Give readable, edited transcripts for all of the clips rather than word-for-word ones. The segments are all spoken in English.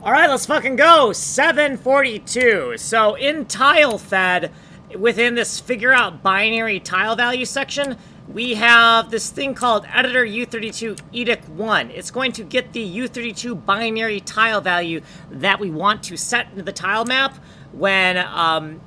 All right, let's fucking go. 742. So in TILEFED, within this figure out binary tile value section, we have this thing called editor U32 edict1. It's going to get the U32 binary tile value that we want to set into the tile map when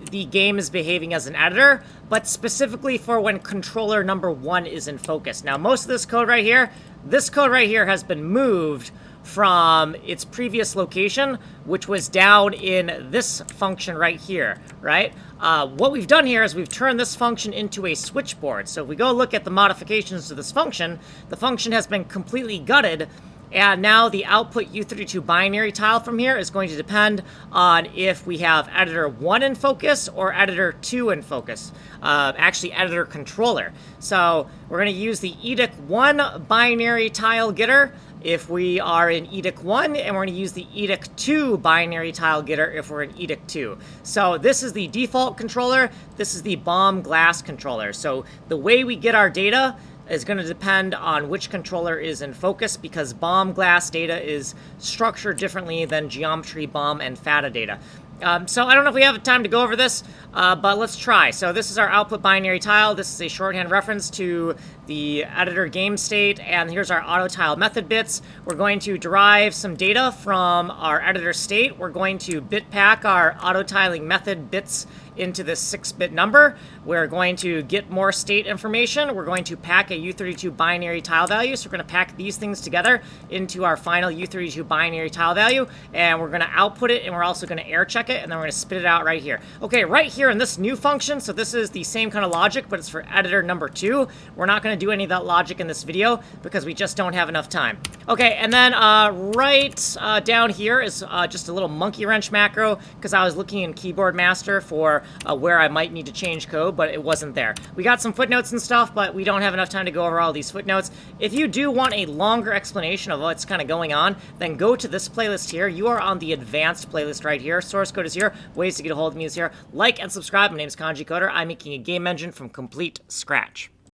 the game is behaving as an editor, but specifically for when controller number 1 is in focus. Now, most of this code right here has been moved from its previous location, which was down in this function right here, right? What we've done here is we've turned this function into a switchboard. So if we go look at the modifications to this function, the function has been completely gutted, and now the output U32 binary tile from here is going to depend on if we have editor 1 in focus or editor 2 in focus. Actually, editor controller. So we're going to use the edict1 binary tile getter if we are in edict1, and we're going to use the edict2 binary tile getter if we're in edict2. So this is the default controller. This is the bomb glass controller. So the way we get our data is going to depend on which controller is in focus, because bomb glass data is structured differently than geometry bomb and FATA data. So I don't know if we have time to go over this, but let's try. So this is our output binary tile. This is a shorthand reference to the editor game state, and here's our auto tile method bits. We're going to derive some data from our editor state. We're going to bit pack our auto tiling method bits into this 6-bit number. We're going to get more state information. We're going to pack a U32 binary tile value. So we're going to pack these things together into our final U32 binary tile value, and we're going to output it, and we're also going to air check it, and then we're going to spit it out right here. Okay, right here in this new function, so this is the same kind of logic, but it's for editor number 2. We're not going to do any of that logic in this video because we just don't have enough time. Okay, and then right down here is just a little monkey wrench macro, because I was looking in Keyboard Master for where I might need to change code, but it wasn't there. We got some footnotes and stuff, but we don't have enough time to go over all these footnotes. If you do want a longer explanation of what's kind of going on, then go to this playlist here. You are on the advanced playlist right here. Source code is here. Ways to get a hold of me is here. Like and subscribe. My name is Kanji Coder. I'm making a game engine from complete scratch.